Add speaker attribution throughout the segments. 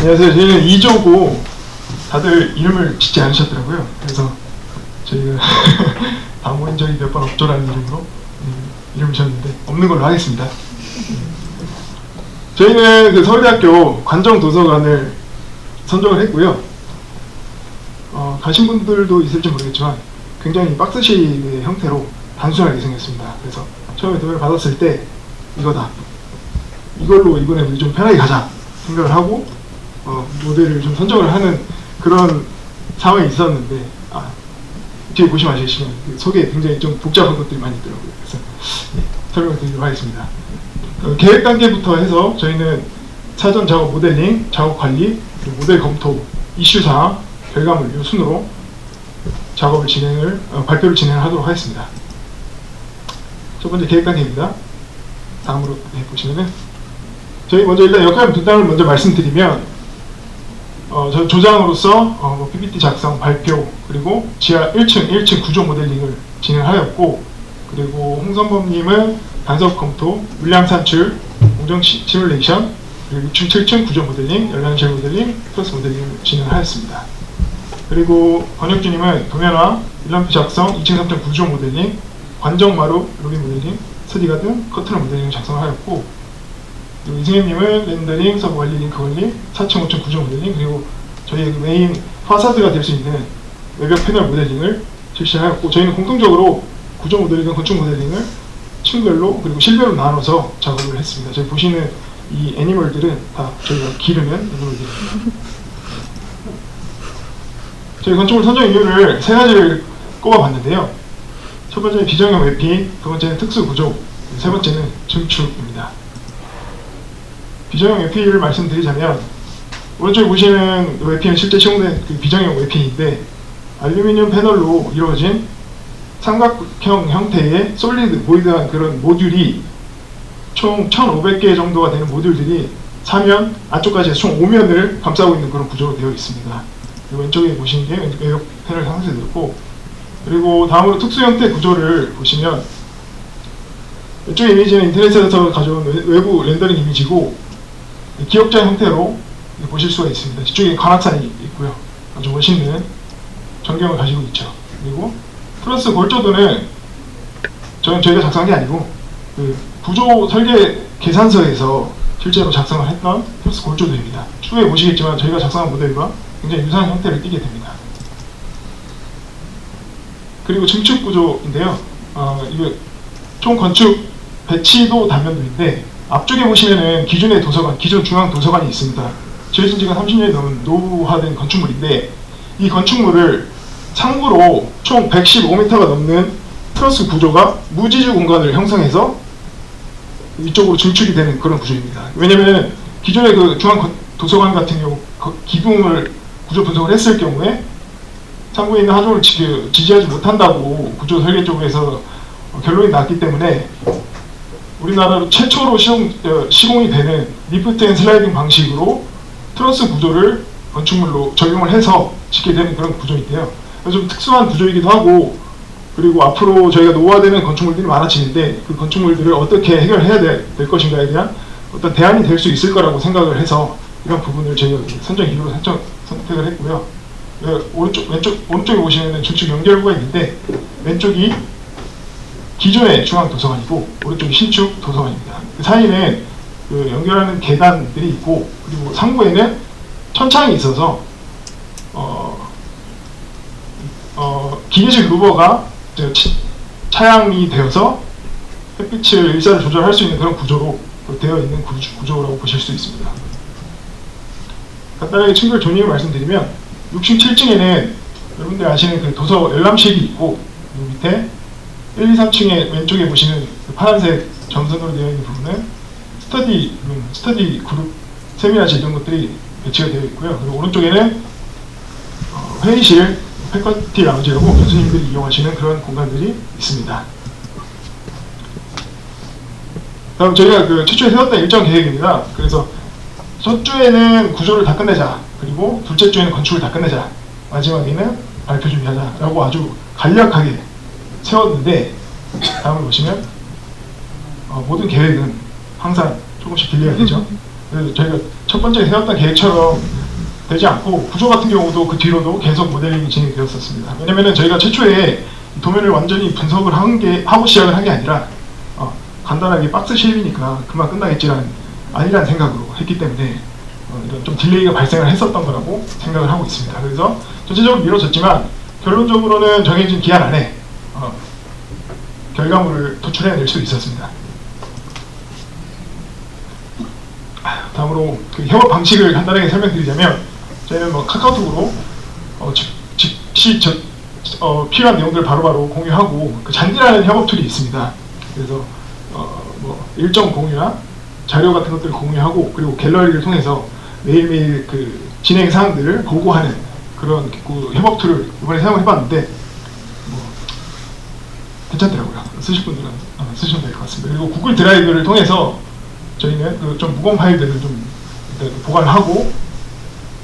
Speaker 1: 안녕하세요. 저희는 2조고 다들 이름을 짓지 않으셨더라고요. 그래서 저희가 다 모인 적이 몇 번 없죠라는 이름으로 이름을 지었는데 없는 걸로 하겠습니다. 저희는 그 서울대학교 관정도서관을 선정을 했고요. 가신 분들도 있을지 모르겠지만 굉장히 박스식의 형태로 단순하게 생겼습니다. 그래서 처음에 도움을 받았을 때 이거다. 이걸로 이번에 우리 좀 편하게 가자 생각을 하고 모델을 좀 선정을 하는 그런 상황이 있었는데 뒤에 보시면 아시겠지만 그 속에 굉장히 좀 복잡한 것들이 많이 있더라고요. 그래서 설명을 드리도록 하겠습니다. 계획 단계부터 해서 저희는 사전 작업 모델링, 작업 관리, 그리고 모델 검토, 이슈 사항, 결과물 이 순으로 작업을 발표를 진행하도록 하겠습니다. 첫 번째 계획 단계입니다. 다음으로 보시면은 저희 먼저 일단 역할 분담을 먼저 말씀드리면 저 조장으로서 PPT 작성, 발표, 그리고 지하 1층 구조 모델링을 진행하였고, 그리고 홍선범님은 간섭 검토, 물량 산출, 공정 시뮬레이션, 그리고 6층, 7층 구조 모델링, 열람실 모델링, 플러스 모델링을 진행하였습니다. 그리고 권혁주님은 도면화, 일람표 작성, 2층, 3층 구조 모델링, 관정마루, 로비 모델링, 스디가든, 커트널 모델링을 작성하였고, 그리고 이승현님은 렌더링, 서브 관리, 링크 관리, 4층, 5층 구조 모델링, 그리고 저희의 그 메인 파사드가 될 수 있는 외벽 패널 모델링을 실시하였고, 저희는 공통적으로 구조 모델링과 건축 모델링을 층별로 그리고 실별로 나눠서 작업을 했습니다. 저희 보시는 이 애니멀들은 다 저희가 기르는 애니멀들입니다. 저희 건축물 선정 이유를 세 가지를 꼽아봤는데요. 첫 번째는 비정형 외피, 두 번째는 특수 구조, 세 번째는 증축입니다. 비정형 외피를 말씀드리자면, 오른쪽에 보시는 외피는 실제 시공된 그 비정형 외피인데, 알루미늄 패널로 이루어진 삼각형 형태의 솔리드 보이드한 그런 모듈이 총 1,500개 정도가 되는 모듈들이 4면, 안쪽까지 해서 총 5면을 감싸고 있는 그런 구조로 되어 있습니다. 왼쪽에 보시는 게 외벽 패널 상세되었고, 그리고 다음으로 특수 형태 구조를 보시면, 왼쪽 이미지는 인터넷에서 가져온 외부 렌더링 이미지고, 기역자 형태로 보실 수가 있습니다. 뒤쪽에 관악산이 있고요. 아주 멋있는 전경을 가지고 있죠. 그리고 플러스 골조도는 저희가 작성한 게 아니고 그 구조 설계 계산서에서 실제로 작성을 했던 플러스 골조도입니다. 추후에 보시겠지만 저희가 작성한 모델과 굉장히 유사한 형태를 띠게 됩니다. 그리고 증축 구조인데요. 이거 총 건축 배치도 단면도인데, 앞쪽에 보시면은 기존의 도서관, 기존 중앙 도서관이 있습니다. 지어진 지가 30년이 넘은 노후화된 건축물인데, 이 건축물을 상부로 총 115m가 넘는 트러스 구조가 무지주 공간을 형성해서 이쪽으로 증축이 되는 그런 구조입니다. 왜냐면 기존의 그 중앙 도서관 같은 경우 기둥을 구조 분석을 했을 경우에 상부에 있는 하중을 지지하지 못한다고 구조 설계 쪽에서 결론이 났기 때문에 우리나라로 최초로 시공이 되는 리프트 앤 슬라이딩 방식으로 트러스 구조를 건축물로 적용을 해서 짓게 되는 그런 구조인데요. 그래서 좀 특수한 구조이기도 하고, 그리고 앞으로 저희가 노후화되는 건축물들이 많아지는데 그 건축물들을 어떻게 해결해야 될 것인가에 대한 어떤 대안이 될 수 있을 거라고 생각을 해서 이런 부분을 저희가 선정 이유로 선택을 했고요. 오른쪽에 보시면 중축 연결부가 있는데, 왼쪽이 기존의 중앙 도서관이고 오른쪽이 신축 도서관입니다. 그 사이에는 그 연결하는 계단들이 있고, 그리고 상부에는 천창이 있어서 기계식 루버가 차양이 되어서 햇빛을 일사를 조절할 수 있는 그런 구조로 되어 있는 구조라고 보실 수 있습니다. 간단하게 층별 존입을 말씀드리면, 6층, 7층에는 여러분들 아시는 그 도서 열람실이 있고, 그 밑에 1, 2, 3층에 왼쪽에 보시는 그 파란색 점선으로 되어 있는 부분은 스터디 그룹, 세미나실 이런 것들이 배치가 되어 있고요. 그리고 오른쪽에는 회의실, 패커티 라운지라고 교수님들이 이용하시는 그런 공간들이 있습니다. 다음 저희가 그 최초에 세웠던 일정 계획입니다. 그래서 첫 주에는 구조를 다 끝내자, 그리고 둘째 주에는 건축을 다 끝내자, 마지막에는 발표 준비하자 라고 아주 간략하게 세웠는데, 다음을 보시면 모든 계획은 항상 조금씩 딜레이가 되죠. 그래서 저희가 첫 번째 세웠던 계획처럼 되지 않고 구조 같은 경우도 그 뒤로도 계속 모델링이 진행되었었습니다. 왜냐면은 저희가 최초에 도면을 완전히 분석을 하고 시작을 한 게 아니라 간단하게 박스 쉐입이니까 그만 끝나겠지라는 아니란 생각으로 했기 때문에 이런 좀 딜레이가 발생을 했었던 거라고 생각을 하고 있습니다. 그래서 전체적으로 미뤄졌지만 결론적으로는 정해진 기한 안에 결과물을 도출해낼 수 있었습니다. 다음으로 그 협업 방식을 간단하게 설명드리자면 저희는 뭐 카카오톡으로 즉시 필요한 내용들을 바로바로 공유하고 그 잔디라는 협업 툴이 있습니다. 그래서 뭐 일정 공유나 자료 같은 것들을 공유하고 그리고 갤러리를 통해서 매일매일 그 진행 사항들을 보고하는 그런 그 협업 툴을 이번에 사용을 해봤는데 뭐 괜찮더라고요. 쓰실 분들은 쓰시면 될 것 같습니다. 그리고 구글 드라이브를 통해서 저희는 그 좀 무거운 파일들을 좀 보관하고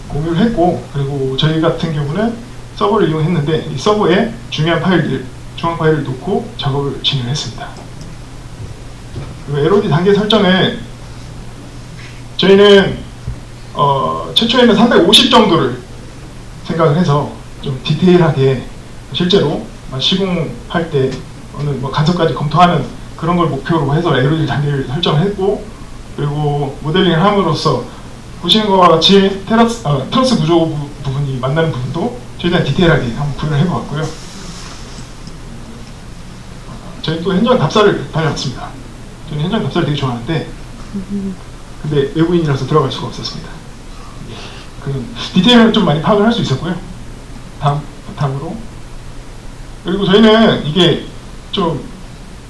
Speaker 1: 공유를 했고 그리고 저희 같은 경우는 서버를 이용했는데 이 서버에 중요한 파일들, 중앙 파일을 놓고 작업을 진행했습니다. 그리고 LOD 단계 설정은 저희는 최초에는 350 정도를 생각을 해서 좀 디테일하게 실제로 시공할 때 어느 뭐 간섭까지 검토하는 그런 걸 목표로 해서 LOD 단계를 설정했고 그리고 모델링을 함으로써 보시는 것과 같이 트러스 구조 부분이 만나는 부분도 최대한 디테일하게 한번 구현을 해보았고요. 저희 또 현장 답사를 다녀왔습니다. 저는 현장 답사를 되게 좋아하는데 근데 외부인이라서 들어갈 수가 없었습니다. 그 디테일을 좀 많이 파악을 할 수 있었고요. 다음으로 그리고 저희는 이게 좀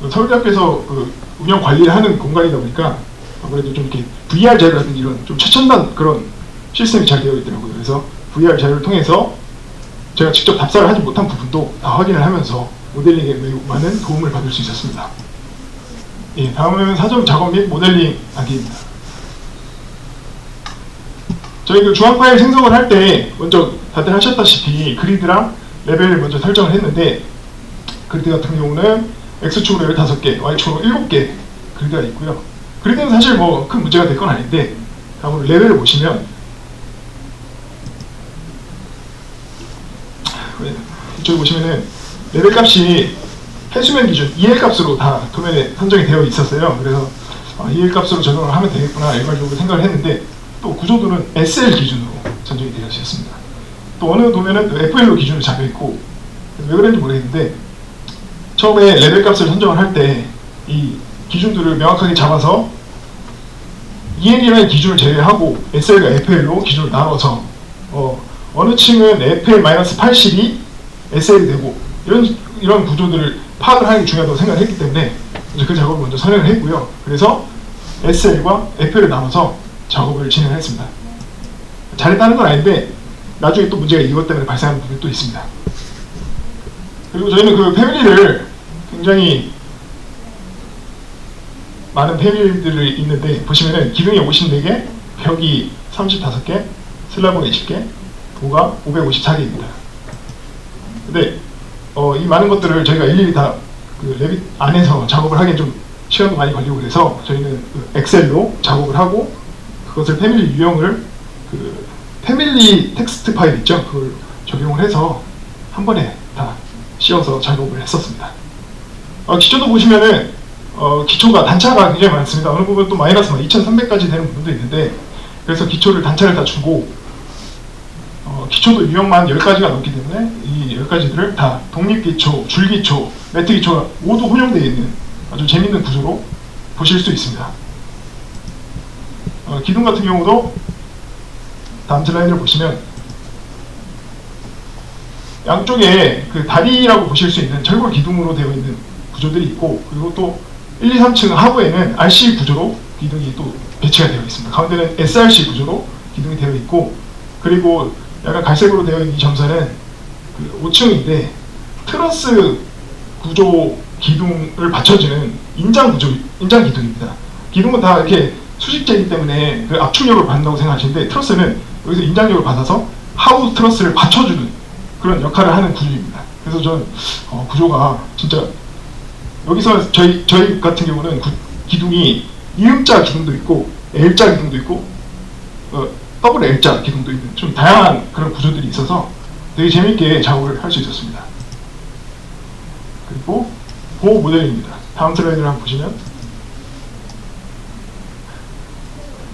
Speaker 1: 서울대학교에서 그 운영 관리를 하는 공간이다 보니까 아무래도 좀 이렇게 VR 자료라든지 이런 좀 최첨단 그런 시스템이 잘 되어 있더라고요. 그래서 VR 자료를 통해서 제가 직접 답사를 하지 못한 부분도 다 확인을 하면서 모델링에 매우 많은 도움을 받을 수 있었습니다. 예, 다음은 사전 작업 및 모델링 단계입니다. 저희 그 중앙 파일 생성을 할 때 먼저 다들 하셨다시피 그리드랑 레벨을 먼저 설정을 했는데 그리드 같은 경우는 X축으로 15개, Y축으로 7개 그리드가 있고요. 그리드는 사실 뭐 큰 문제가 될 건 아닌데 다음으로 레벨을 보시면 이쪽에 보시면은 레벨 값이 해수면 기준 EL 값으로 다 도면에 선정이 되어 있었어요. 그래서 EL 값으로 적용을 하면 되겠구나 일괄적으로 생각을 했는데 또 구조도는 SL 기준으로 선정이 되어 있었습니다. 또 어느 도면은 또 FL로 기준으로 잡혀 있고 왜 그런지 모르겠는데 처음에 레벨 값을 선정을 할 때 이 기준들을 명확하게 잡아서 EL이라는 기준을 제외하고 SL과 FL로 기준을 나눠서 어느 층은 FL-80이 SL이 되고 이런 구조들을 파악을 하는 게 중요하다고 생각을 했기 때문에 이제 그 작업을 먼저 선행을 했고요. 그래서 SL과 FL을 나눠서 작업을 진행했습니다. 잘했다는 건 아닌데 나중에 또 문제가 이것 때문에 발생하는 부분이 또 있습니다. 그리고 저희는 그 패밀리를 굉장히 많은 패밀리들이 있는데 보시면은 기둥이 54개, 벽이 35개, 슬라브가 20개, 도가 554개입니다. 근데 이 많은 것들을 저희가 일일이 다 그 레빗 안에서 작업을 하기엔 좀 시간도 많이 걸리고 그래서 저희는 그 엑셀로 작업을 하고 그것을 패밀리 유형을 그 패밀리 텍스트 파일 있죠? 그걸 적용을 해서 한 번에 다 씌워서 작업을 했었습니다. 기초도 보시면은 기초가 단차가 굉장히 많습니다. 어느 부분 또 마이너스 2300까지 되는 부분도 있는데 그래서 기초를 단차를 다 주고 기초도 유형만 10가지가 넘기 때문에 이 10가지들을 다 독립기초, 줄기초, 매트기초가 모두 혼용되어 있는 아주 재밌는 구조로 보실 수 있습니다. 기둥 같은 경우도 다음 슬라이드를 보시면 양쪽에 그 다리라고 보실 수 있는 철골 기둥으로 되어 있는 구조들이 있고 그리고 또 1, 2, 3층 하부에는 RC 구조로 기둥이 또 배치가 되어 있습니다. 가운데는 SRC 구조로 기둥이 되어 있고 그리고 약간 갈색으로 되어 있는 이 점선은 그 5층인데 트러스 구조 기둥을 받쳐주는 인장 기둥입니다. 기둥은 다 이렇게 수직재이기 때문에 그 압축력을 받는다고 생각하시는데 트러스는 여기서 인장력을 받아서 하부 트러스를 받쳐주는 그런 역할을 하는 구조입니다. 그래서 저는 구조가 진짜 여기서 저희 같은 경우는 기둥이 이음자 기둥도 있고 L자 기둥도 있고 더블 L자 기둥도 있는 좀 다양한 그런 구조들이 있어서 되게 재밌게 작업을 할 수 있었습니다. 그리고 보호 모델입니다. 다음 슬라이드를 한번 보시면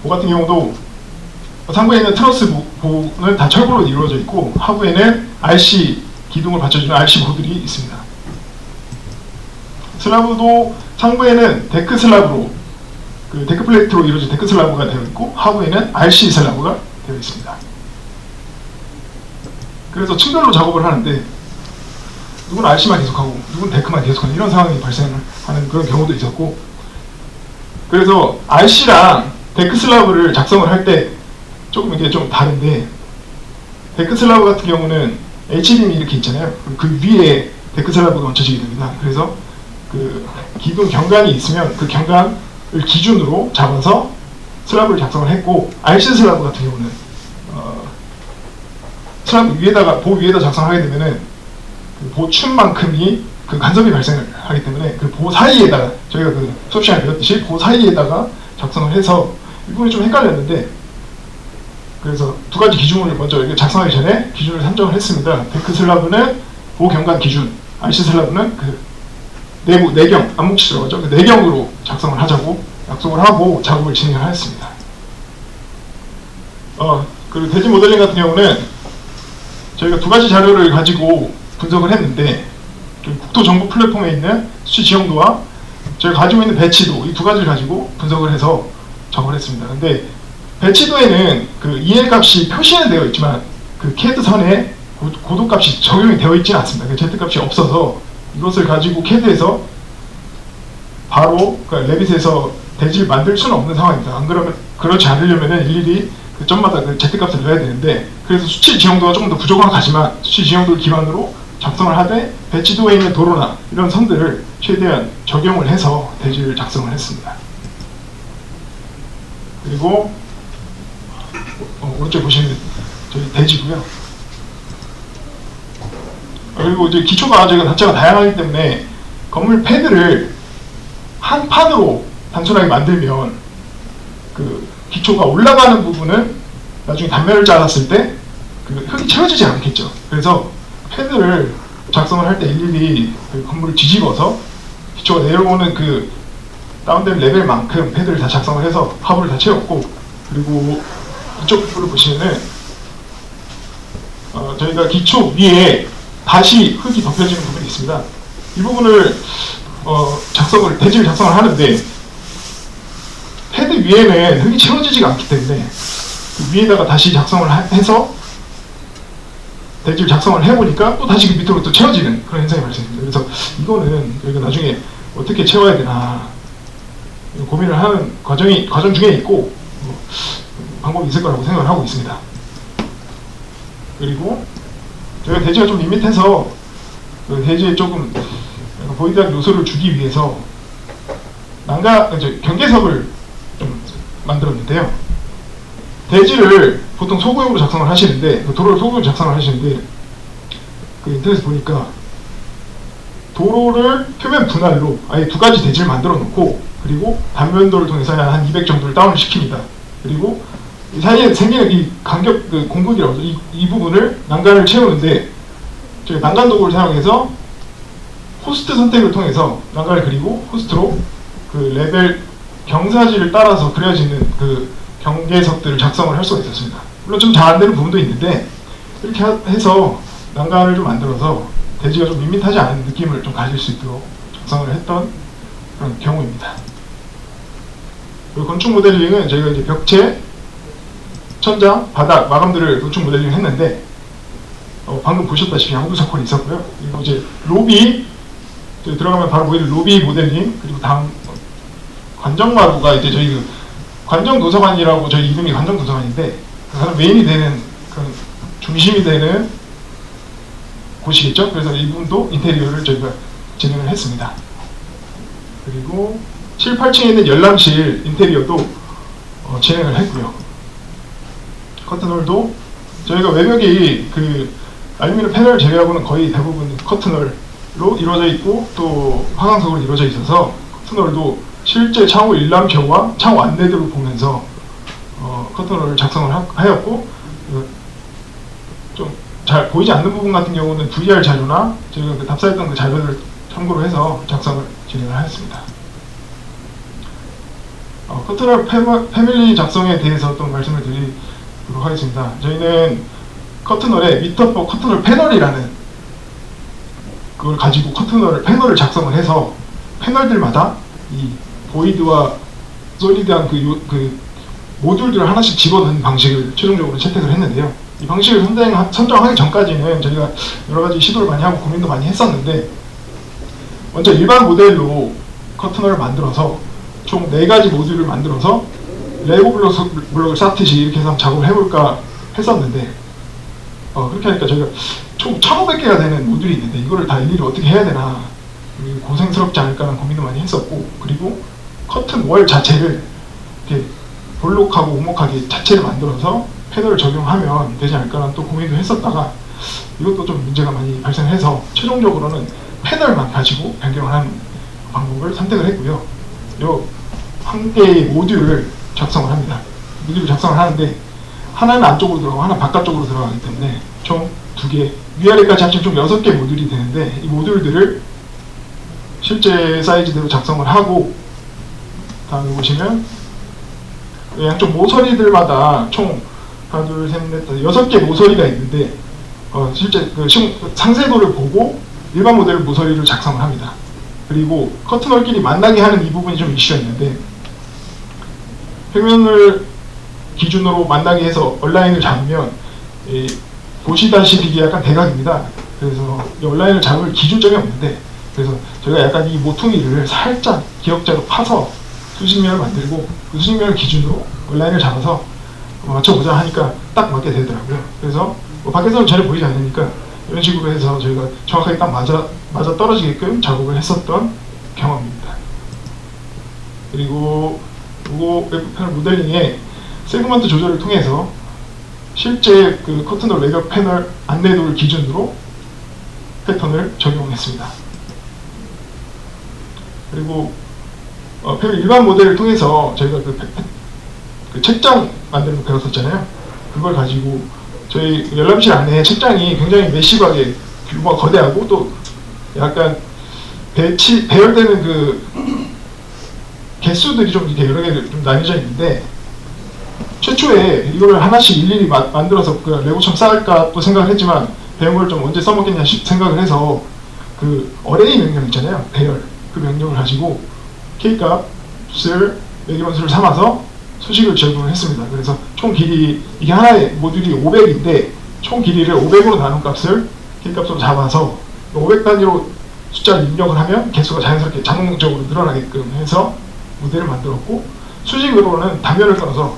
Speaker 1: 보 같은 경우도 상부에 있는 트러스 보는 다 철골로 이루어져 있고 하부에는 RC 기둥을 받쳐주는 RC 보들이 있습니다. 슬라브도 상부에는 데크 슬라브로 그 데크 플레이트로 이루어진 데크 슬라브가 되어 있고 하부에는 RC 슬라브가 되어 있습니다. 그래서 층별로 작업을 하는데 누구는 RC만 계속하고 누구는 데크만 계속하는 이런 상황이 발생하는 그런 경우도 있었고, 그래서 RC랑 데크 슬라브를 작성을 할 때 조금 이게 좀 다른데, 데크 슬라브 같은 경우는 HDM이 이렇게 있잖아요. 그 위에 데크 슬라브가 얹혀지게 됩니다. 그래서 그 기둥 경관이 있으면 그 경관을 기준으로 잡아서 슬라브를 작성을 했고, RC 슬라브 같은 경우는 슬라브 위에다가 보 위에다 작성하게 되면은 그 보춤만큼이 그 간섭이 발생을 하기 때문에 그 보 사이에다가 저희가 그 수업 시간에 배웠듯이 보 사이에다가 작성을 해서 이 부분이 좀 헷갈렸는데, 그래서 두 가지 기준을 먼저 작성하기 전에 기준을 산정을 했습니다. 데크 슬라브는 보 경관 기준, RC 슬라브는 그 내부 내경, 암묵치라고 하죠. 그 내경으로 작성을 하자고 약속을 하고 작업을 진행을 하였습니다. 그리고 대지 모델링 같은 경우는 저희가 두 가지 자료를 가지고 분석을 했는데, 국토 정보 플랫폼에 있는 수치 지형도와 저희가 가지고 있는 배치도, 이 두 가지를 가지고 분석을 해서 작업을 했습니다. 근데 배치도에는 그 EL 값이 표시는 되어 있지만 그 CAD 선에 고도 값이 적용이 되어 있지는 않습니다. 그 Z 값이 없어서 이것을 가지고 CAD에서 바로 그러니까 레빗에서 대지를 만들 수는 없는 상황입니다. 안 그러면, 그렇지 않으려면은 일일이 그 점마다 그 Z 값을 넣어야 되는데, 그래서 수치 지형도가 조금 더 부족한 하지만 수치 지형도를 기반으로 작성을 하되 배치도에 있는 도로나 이런 선들을 최대한 적용을 해서 대지를 작성을 했습니다. 그리고 오른쪽 보시면 저희 대지고요. 그리고 이제 기초가 저희가 자체가 다양하기 때문에 건물 패드를 한 판으로 단순하게 만들면 그 기초가 올라가는 부분은 나중에 단면을 잘랐을 때 그 흙이 채워지지 않겠죠. 그래서 패드를 작성을 할 때 일일이 그 건물을 뒤집어서 기초가 내려오는 그 다운된 레벨만큼 패드를 다 작성을 해서 하부를 다 채웠고, 그리고 이쪽 부분을 보시면은 저희가 기초 위에 다시 흙이 덮여지는 부분이 있습니다. 이 부분을 대지를 작성을 하는데 패드 위에는 흙이 채워지지가 않기 때문에 그 위에다가 다시 작성을 해서 대지를 작성을 해보니까 또 다시 그 밑으로 또 채워지는 그런 현상이 발생합니다. 그래서 이거는 저희가 나중에 어떻게 채워야 되나 고민을 하는 과정 중에 있고 방법이 있을 거라고 생각을 하고 있습니다. 그리고 저희가 대지가 좀 밋밋해서 그 대지에 조금 보이드한 요소를 주기 위해서 경계석을 좀 만들었는데요. 대지를 보통 소구용으로 작성을 하시는데, 도로를 소구용으로 작성을 하시는데, 그 인터넷에 보니까 도로를 표면 분할로 아예 두 가지 대지를 만들어 놓고, 그리고 단면도를 통해서 한 200 정도를 다운을 시킵니다. 그리고 이 사이에 생기는 이 간격, 그 공극이라고 하죠. 이 부분을 난간을 채우는데, 저희 난간 도구를 사용해서 호스트 선택을 통해서 난간을 그리고 호스트로 그 레벨 경사지를 따라서 그려지는 그 경계석들을 작성을 할 수가 있었습니다. 물론 좀 잘 안 되는 부분도 있는데, 이렇게 해서 난간을 좀 만들어서 대지가 좀 밋밋하지 않은 느낌을 좀 가질 수 있도록 작성을 했던 그런 경우입니다. 그리고 건축 모델링은 저희가 이제 벽체, 천장, 바닥, 마감들을 건축 모델링을 했는데, 방금 보셨다시피 양부사콜이 있었고요. 그리고 이제 로비, 들어가면 바로 보이는 로비 모델링, 그리고 다음 관정마루가 이제 저희 그 관정도서관이라고, 저희 이름이 관정도서관인데 그 메인이 되는 그런 중심이 되는 곳이겠죠. 그래서 이 부분도 인테리어를 저희가 진행을 했습니다. 그리고 7, 8층에 있는 열람실 인테리어도 진행을 했고요. 커튼홀도 저희가 외벽이 그 알루미늄 패널 제외하고는 거의 대부분 커튼홀로 이루어져 있고 또 화강석으로 이루어져 있어서 커튼홀도 실제 창호 일람표와 창호 안내들을 보면서 커튼홀을 작성을 하였고, 좀 잘 보이지 않는 부분 같은 경우는 VR 자료나 저희가 그 답사했던 그 자료를 참고로 해서 작성을 진행을 하였습니다. 커튼홀 패밀리 작성에 대해서 또 말씀을 드리도록 하겠습니다. 저희는 커튼홀에 미터포 커튼홀 패널이라는 그걸 가지고 패널을 작성을 해서 패널들마다 이 보이드와 솔리드한 그 모듈들을 하나씩 집어넣는 방식을 최종적으로 채택을 했는데요. 이 방식을 선정하기 전까지는 저희가 여러 가지 시도를 많이 하고 고민도 많이 했었는데, 먼저 일반 모델로 커튼홀을 만들어서 총 4가지 모듈을 만들어서 레고 블록을 쌓듯이 이렇게 해서 작업을 해볼까 했었는데, 그렇게 하니까 저희가 총 1500개가 되는 모듈이 있는데 이거를 다 일일이 어떻게 해야 되나 고생스럽지 않을까라는 고민도 많이 했었고, 그리고 커튼 월 자체를 이렇게 볼록하고 오목하게 자체를 만들어서 패널을 적용하면 되지 않을까라는 또 고민도 했었다가, 이것도 좀 문제가 많이 발생해서 최종적으로는 패널만 가지고 변경을 하는 방법을 선택을 했고요. 요 한 개의 모듈을 작성을 합니다. 모듈을 작성을 하는데 하나는 안쪽으로 들어가고 하나는 바깥쪽으로 들어가기 때문에 총 2개, 위아래까지 합치면 총 6개 모듈이 되는데, 이 모듈들을 실제 사이즈대로 작성을 하고, 다음에 보시면 양쪽 모서리들마다 총 하나, 둘, 셋, 넷, 6개 모서리가 있는데, 실제 그 상세도를 보고 일반 모델 모서리를 작성을 합니다. 그리고 커튼홀끼리 만나게 하는 이 부분이 좀 이슈였는데, 평면을 기준으로 만나게 해서 얼라인을 잡으면 보시다시피 이게 약간 대각입니다. 그래서 이 얼라인을 잡을 기준점이 없는데, 그래서 저희가 약간 이 모퉁이를 살짝 기역자로 파서 수직면을 만들고 그 수직면을 기준으로 얼라인을 잡아서 맞춰보자 하니까 딱 맞게 되더라고요. 그래서 밖에서는 전혀 보이지 않으니까 이런 식으로 해서 저희가 정확하게 딱 맞아 떨어지게끔 작업을 했었던 경험입니다. 그리고 이거 외부 패널 모델링의 세그먼트 조절을 통해서 실제 그 커튼홀 외벽 패널 안내도를 기준으로 패턴을 적용했습니다. 그리고 일반 모델을 통해서 저희가 그 책장 만드는 거 배웠었잖아요. 그걸 가지고 저희 열람실 안에 책장이 굉장히 매시브하게 규모가 거대하고 또 약간 배열되는 그 개수들이 좀 이렇게 여러 개 좀 나뉘어져 있는데, 최초에 이거를 하나씩 일일이 만들어서 그 레고처럼 쌓을까 또 생각을 했지만 배운 걸 좀 언제 써먹겠냐 생각을 해서 그 어레이 명령 있잖아요. 배열. 그 명령을 가지고 K값을 매기변수를 삼아서 수식을 적용을 했습니다. 그래서 총 길이, 이게 하나의 모듈이 500인데 총 길이를 500으로 나눈 값을 K값으로 잡아서 500 단위로 숫자를 입력을 하면 개수가 자연스럽게 자동적으로 늘어나게끔 해서 모델을 만들었고, 수직으로는 단면을 끊어서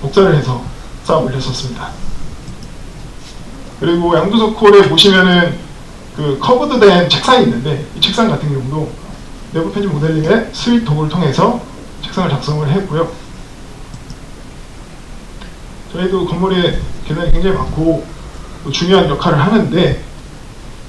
Speaker 1: 복사를 해서 쌓아 올렸었습니다. 그리고 양두석 콜에 보시면은 그 커브드된 책상이 있는데, 이 책상 같은 경우도 내부 편집 모델링의 스윗 도구를 통해서 책상을 작성을 했고요. 저희도 건물에 계단이 굉장히 많고 중요한 역할을 하는데,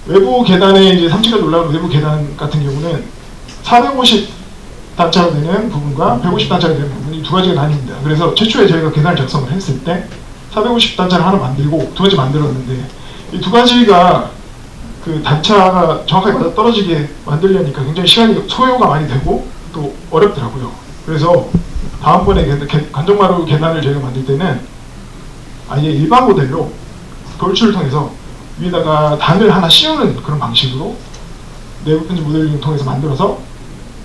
Speaker 1: 외부 계단에 이제 3층까지 올라가는 외부 계단 같은 경우는 450단차로 되는 부분과 150단차로 되는 부분이 2가지가 나뉩니다. 그래서 최초에 저희가 계단을 작성을 했을 때 450단차를 하나 만들고 2가지 만들었는데, 이 2가지가 그 단차가 정확하게 맞아 떨어지게 만들려니까 굉장히 시간이 소요가 많이 되고 또 어렵더라고요. 그래서 다음번에 관정마루 계단을 저희가 만들 때는 아예 일반 모델로 돌출을 통해서 위에다가 단을 하나 씌우는 그런 방식으로 내부 편집 모델링을 통해서 만들어서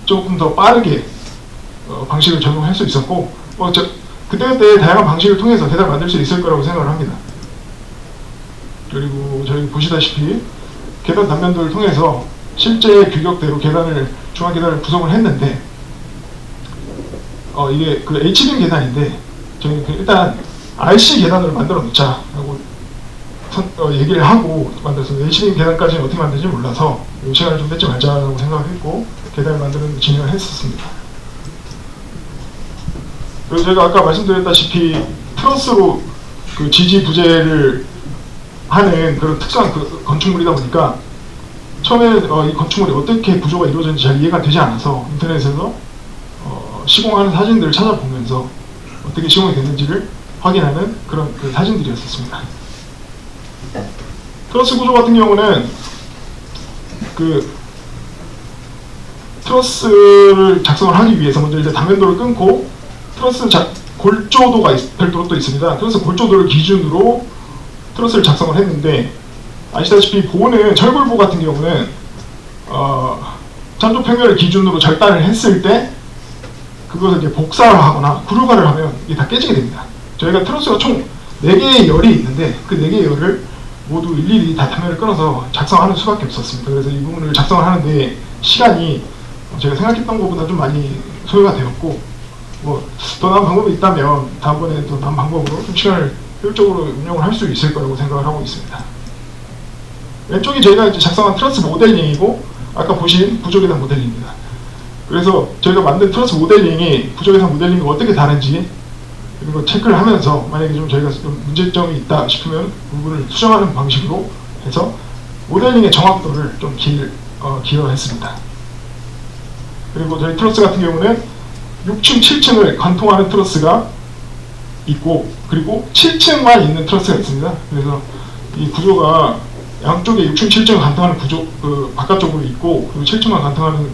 Speaker 1: 조금 더 빠르게 방식을 적용할 수 있었고, 그때그때 다양한 방식을 통해서 계단을 만들 수 있을 거라고 생각을 합니다. 그리고 저희 보시다시피 계단 단면도를 통해서 실제 규격대로 중앙 계단을 구성을 했는데, 이게 그 HDM 계단인데 저희는 일단 RC 계단으로 만들어 놓자 하고 얘기를 하고 만들어서 HDM 계단까지는 어떻게 만드는지 몰라서 시간을 좀 뺏지 말자라고 생각을 했고 계단을 만드는 진행을 했었습니다. 그리고 제가 아까 말씀드렸다시피 트러스로 그 지지부재를 하는 그런 특수한 그 건축물이다 보니까 처음에는 이 건축물이 어떻게 구조가 이루어졌는지 잘 이해가 되지 않아서 인터넷에서 시공하는 사진들을 찾아보면서 어떻게 시공이 됐는지를 확인하는 그런 그 사진들이었습니다. 트러스 구조 같은 경우는 그 트러스를 작성을 하기 위해서 먼저 이제 단면도를 끊고 트러스 골조도가 별도로 또 있습니다. 트러스 골조도를 기준으로 트러스를 작성을 했는데, 아시다시피 보는 철골보 같은 경우는 천조 평면을 기준으로 절단을 했을 때 그것을 이제 복사를 하거나 구르가를 하면 이게 다 깨지게 됩니다. 저희가 트러스가 총 4개의 열이 있는데 그 4개의 열을 모두 일일이 다 단면을 끊어서 작성하는 수밖에 없었습니다. 그래서 이 부분을 작성을 하는데 시간이 제가 생각했던 것보다 좀 많이 소요가 되었고, 뭐 더 나은 방법이 있다면 다음번에 더 나은 방법으로 좀 시간을 효율적으로 운영을 할 수 있을 거라고 생각을 하고 있습니다. 왼쪽이 저희가 이제 작성한 트러스 모델링이고, 아까 보신 구조계산 모델링입니다. 그래서 저희가 만든 트러스 모델링이 구조계산 모델링과 어떻게 다른지 이런 거 체크를 하면서, 만약에 좀 저희가 좀 문제점이 있다 싶으면 그 부분을 수정하는 방식으로 해서 모델링의 정확도를 좀 기여했습니다. 그리고 저희 트러스 같은 경우는 6층, 7층을 관통하는 트러스가 있고, 그리고 7층만 있는 트러스가 있습니다. 그래서 이 구조가 양쪽에 6층, 7층을 관통하는 구조, 그 바깥쪽으로 있고, 그리고 7층만 관통하는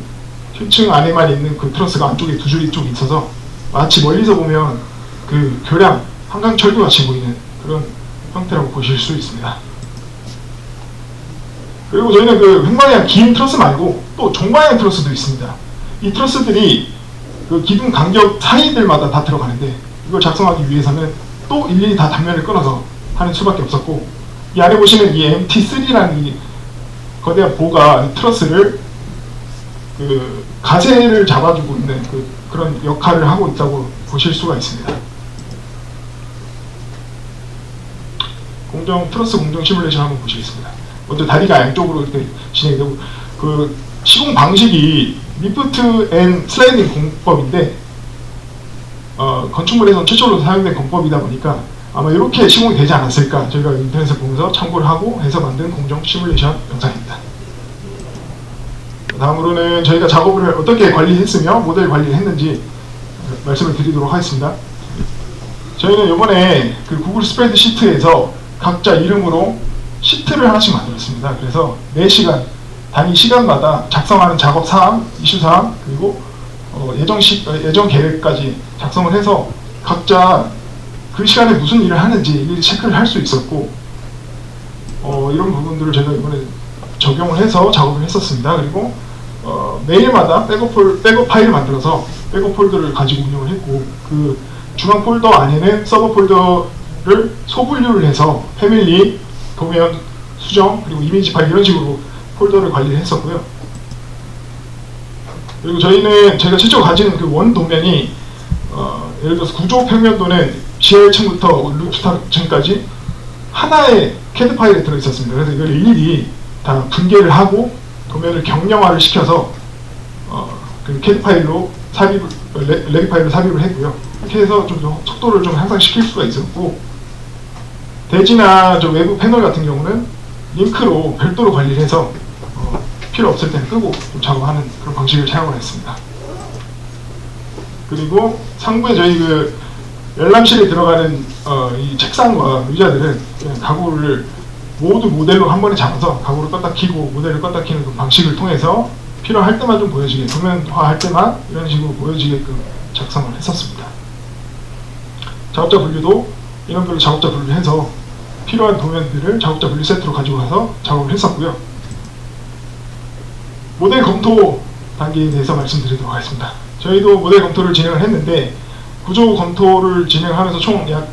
Speaker 1: 7층 안에만 있는 그 트러스가 안쪽에 두 줄이 쭉 있어서 마치 멀리서 보면 그 교량, 한강철도 같이 보이는 그런 형태라고 보실 수 있습니다. 그리고 저희는 그 횡방향 긴 트러스 말고 또 종방향 트러스도 있습니다. 이 트러스들이 그 기둥 간격 사이들마다 다 들어가는데, 이걸 작성하기 위해서는 또 일일이 다 단면을 끊어서 하는 수밖에 없었고, 이 안에 보시는 이 MT3라는 이 거대한 보가 이 트러스를 그 가세를 잡아주고 있는 그런 역할을 하고 있다고 보실 수가 있습니다. 트러스 공정 시뮬레이션 한번 보시겠습니다. 먼저 다리가 양쪽으로 이렇게 진행되고, 그 시공 방식이 리프트 앤 슬라이딩 공법인데, 건축물에서 최초로 사용된 공법이다 보니까 아마 이렇게 시공이 되지 않았을까, 저희가 인터넷을 보면서 참고를 하고 해서 만든 공정 시뮬레이션 영상입니다. 다음으로는 저희가 작업을 어떻게 관리했으며 모델 관리를 했는지 말씀을 드리도록 하겠습니다. 저희는 이번에 그 구글 스프레드시트에서 각자 이름으로 시트를 하나씩 만들었습니다. 그래서 4시간, 단위 시간마다 작성하는 작업 사항, 이슈 사항, 그리고 예정 계획까지 작성을 해서 각자 그 시간에 무슨 일을 하는지 일일이 체크를 할 수 있었고, 이런 부분들을 제가 이번에 적용을 해서 작업을 했었습니다. 그리고 메일마다 백업 파일을 만들어서 백업 폴더를 가지고 운영을 했고, 그 중앙 폴더 안에는 서버 폴더를 소분류를 해서 패밀리, 도면, 수정, 그리고 이미지 파일 이런 식으로 폴더를 관리를 했었고요. 그리고 저희는 제가 실제로 가지는 그 원 도면이 예를 들어서 구조 평면도는 지하층부터 루프탑층까지 하나의 CAD 파일에 들어있었습니다. 그래서 이걸 일일이 다 분개를 하고 도면을 경량화를 시켜서 그 CAD 파일로 레기 파일로 삽입을 했고요. 이렇게 해서 좀 더 속도를 좀 향상시킬 수가 있었고, 대지나 저 외부 패널 같은 경우는 링크로 별도로 관리를 해서 필요 없을 때는 끄고 좀 작업하는 그런 방식을 사용을 했습니다. 그리고 상부에 저희 그 열람실에 들어가는 이 책상과 의자들은 그냥 가구를 모두 모델로 한 번에 잡아서 가구를 껐다 켜고 모델을 껐다 켜는 그 방식을 통해서 필요할 때만 좀 보여지게, 도면화할 때만 이런 식으로 보여지게끔 작성을 했었습니다. 작업자 분류도 인원별로 작업자 분류를 해서 필요한 도면들을 작업자 분류 세트로 가지고 가서 작업을 했었고요. 모델 검토 단계에 대해서 말씀드리도록 하겠습니다. 저희도 모델 검토를 진행을 했는데, 구조 검토를 진행하면서 총 약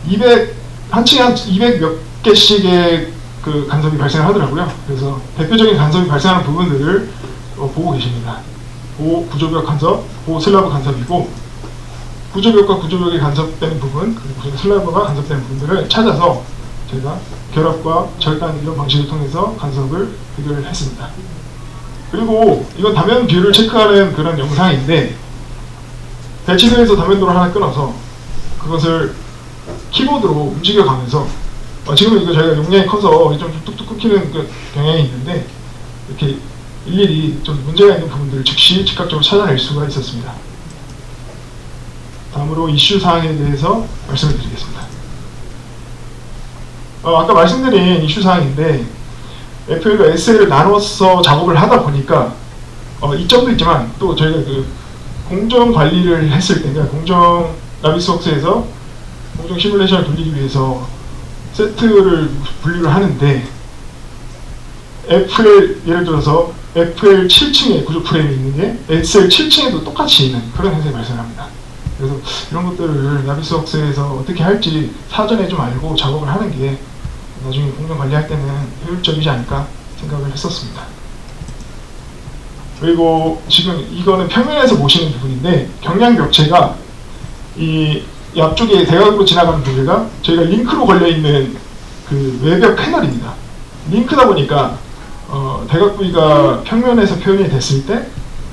Speaker 1: 200, 한 층에 한 200 몇 개씩의 그 간섭이 발생을 하더라고요. 그래서 대표적인 간섭이 발생하는 부분들을 보고 계십니다. 구조벽 간섭, 슬라브 간섭이고, 구조벽과 구조벽이 간섭되는 부분, 그리고 슬라브가 간섭되는 부분들을 찾아서 저희가 결합과 절단 이런 방식을 통해서 간섭을 해결을 했습니다. 그리고 이건 다면 뷰를 체크하는 그런 영상인데, 배치도에서 다면도를 하나 끊어서 그것을 키보드로 움직여가면서, 지금은 이거 저희가 용량이 커서 좀 뚝뚝 끊기는 그 경향이 있는데, 이렇게 일일이 좀 문제가 있는 부분들을 즉각적으로 찾아낼 수가 있었습니다. 다음으로 이슈 사항에 대해서 말씀을 드리겠습니다. 아까 말씀드린 이슈 사항인데 FL과 SL을 나눠서 작업을 하다 보니까 이점도 있지만 또 저희가 그 공정 관리를 했을 때, 그러니까 공정 나비스웍스에서 공정 시뮬레이션을 돌리기 위해서 세트를 분류를 하는데 FL, 예를 들어서 FL 7층에 구조 프레임이 있는 게 SL 7층에도 똑같이 있는 그런 현상이 발생합니다. 그래서 이런 것들을 나비스웍스에서 어떻게 할지 사전에 좀 알고 작업을 하는 게 나중에 공정 관리할 때는 효율적이지 않을까 생각을 했었습니다. 그리고 지금 이거는 평면에서 보시는 부분인데 경량 벽체가 이 앞쪽에 대각으로 지나가는 부위가 저희가 링크로 걸려있는 그 외벽 패널입니다. 링크다 보니까 대각 부위가 평면에서 표현이 됐을 때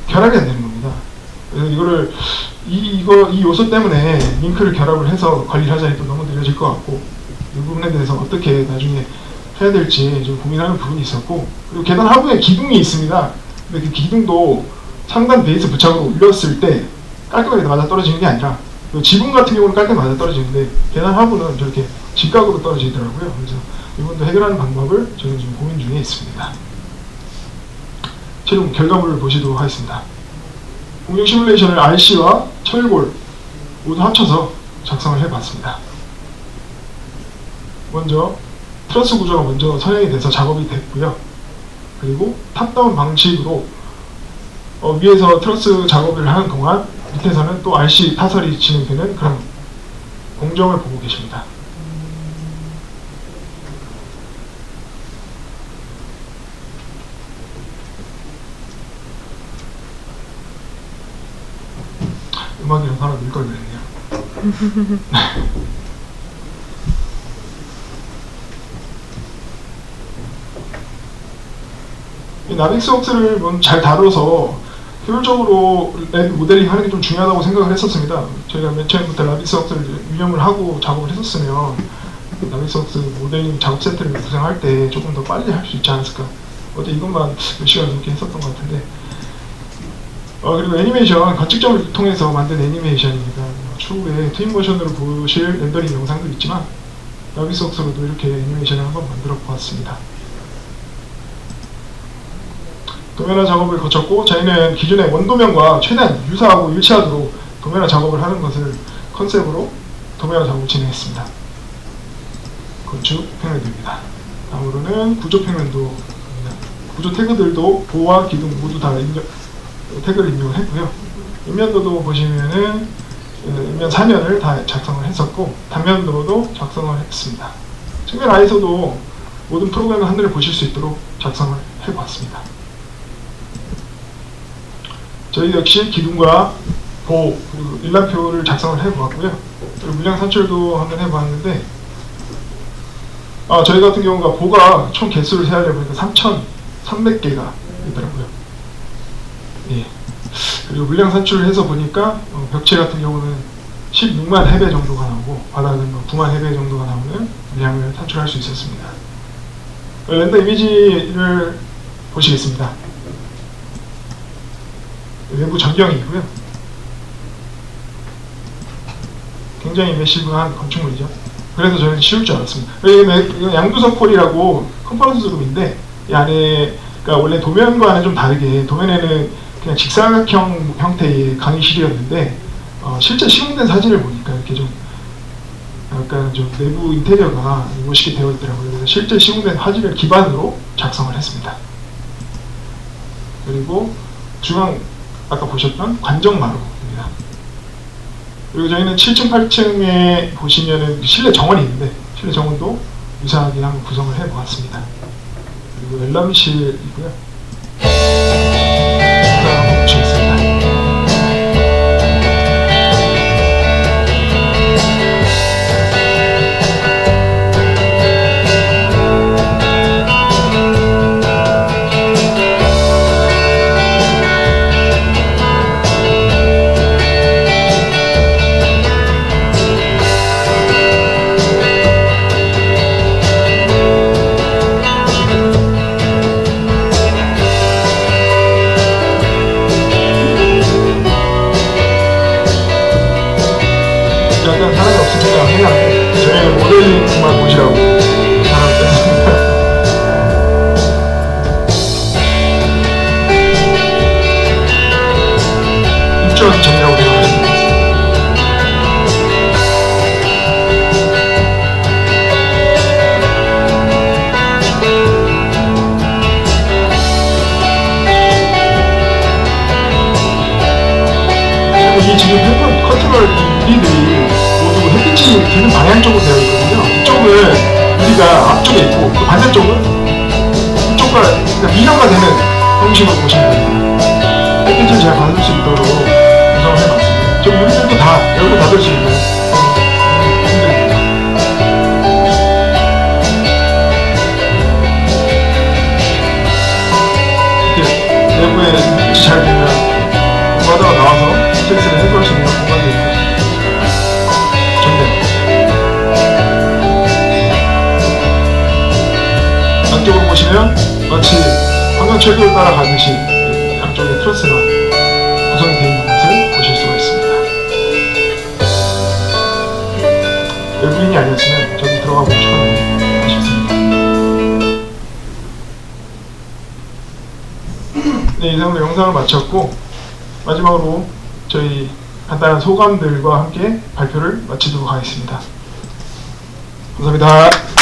Speaker 1: 결합이 안 되는 겁니다. 그래서 이거를 이 요소 때문에 링크를 결합을 해서 관리를 하자니 또 너무 느려질 것 같고 이 부분에 대해서 어떻게 나중에 해야 될지 좀 고민하는 부분이 있었고, 그리고 계단 하부에 기둥이 있습니다. 근데 그 기둥도 상단 베이스 부착으로 올렸을 때 깔끔하게 맞아 떨어지는 게 아니라 지붕 같은 경우는 깔끔하게 맞아 떨어지는데 계단 하부는 저렇게 직각으로 떨어지더라고요. 그래서 이 부분도 해결하는 방법을 저희는 지금 고민 중에 있습니다. 최종 결과물을 보시도록 하겠습니다. 공정 시뮬레이션을 RC와 철골 모두 합쳐서 작성을 해봤습니다. 먼저 트러스 구조가 먼저 선형이 돼서 작업이 됐고요. 그리고 탑다운 방식으로 위에서 트러스 작업을 하는 동안 밑에서는 또 RC 타설이 진행되는 그런 공정을 보고 계십니다. 음악이라서 하나 넣을 걸 그랬네요. 이 나빅스웍스를 잘 다뤄서 효율적으로 랩 모델링 하는 게 좀 중요하다고 생각을 했었습니다. 저희가 맨 처음부터 나빅스웍스를 운영을 하고 작업을 했었으면 나빅스웍스 모델링 작업 세트를 구성할 때 조금 더 빨리 할 수 있지 않았을까. 어제 이것만 몇 시간 넘게 했었던 것 같은데. 그리고 애니메이션, 관측점을 통해서 만든 애니메이션입니다. 추후에 트윈모션으로 보실 렌더링 영상도 있지만 나빅스웍스로도 이렇게 애니메이션을 한번 만들어 보았습니다. 도면화 작업을 거쳤고 저희는 기존의 원도면과 최대한 유사하고 일치하도록 도면화 작업을 하는 것을 컨셉으로 도면화 작업을 진행했습니다. 건축 패널들입니다. 다음으로는 구조 패널도 구조 태그들도 보와 기둥 모두 다 태그를 입력을 했고요. 인면도도 보시면은 인면 4면을 다 작성을 했었고 단면도도 작성을 했습니다. 측면 아래에서도 모든 프로그램 하늘을 보실 수 있도록 작성을 해보았습니다. 저희 역시 기둥과 보 그리고 일람표를 작성을 해보았고요. 그리고 물량 산출도 한번 해보았는데 저희 같은 경우가 보가 총 개수를 세하려면 3,300개가 있더라고요. 예. 그리고 물량 산출을 해서 보니까 벽체 같은 경우는 16만 해배 정도가 나오고 바닥은 9만 해배 정도가 나오는 물량을 산출할 수 있었습니다. 렌더 이미지를 보시겠습니다. 외부 전경이고요. 굉장히 매시브한 건축물이죠. 그래서 저는 쉬울 줄 알았습니다. 이건 양두석 폴이라고 컴포넌트 룸인데 이 안에 그러니까 원래 도면과는 좀 다르게 도면에는 그냥 직사각형 형태의 강의실이었는데 실제 시공된 사진을 보니까 이렇게 좀 약간 좀 내부 인테리어가 멋있게 되어 있더라고요. 그래서 실제 시공된 화질을 기반으로 작성을 했습니다. 그리고 중앙 아까 보셨던 관정마루입니다. 그리고 저희는 7층, 8층에 보시면은 실내 정원이 있는데 실내 정원도 유사하게 한번 구성을 해보았습니다. 그리고 열람실이고요. 한번 보시겠습니다. 보시고 또 반대쪽은 이쪽과 그러니까 미련과 되는 형식으로 보시면 됩니다. 햇빛을 잘 받을 수 있도록 구성을 해놨습니다. 좀 유리들도 다 열고 닫을 수 있는 형들입니다. 이렇게 내부에 햇빛이 잘 되면 공부하다가 나와서 스트레스를 해소할 수 있는 공간도 있고 좋네요. 양쪽으로 보시면 마치 환경철도를 따라가듯이 양쪽에 트러스가 구성이 되어 있는 것을 보실 수가 있습니다. 외부인이 아니었으면 저도 들어가 보고 싶었는데 아쉽습니다. 네, 이상으로 영상을 마쳤고 마지막으로 저희 간단한 소감들과 함께 발표를 마치도록 하겠습니다. 감사합니다.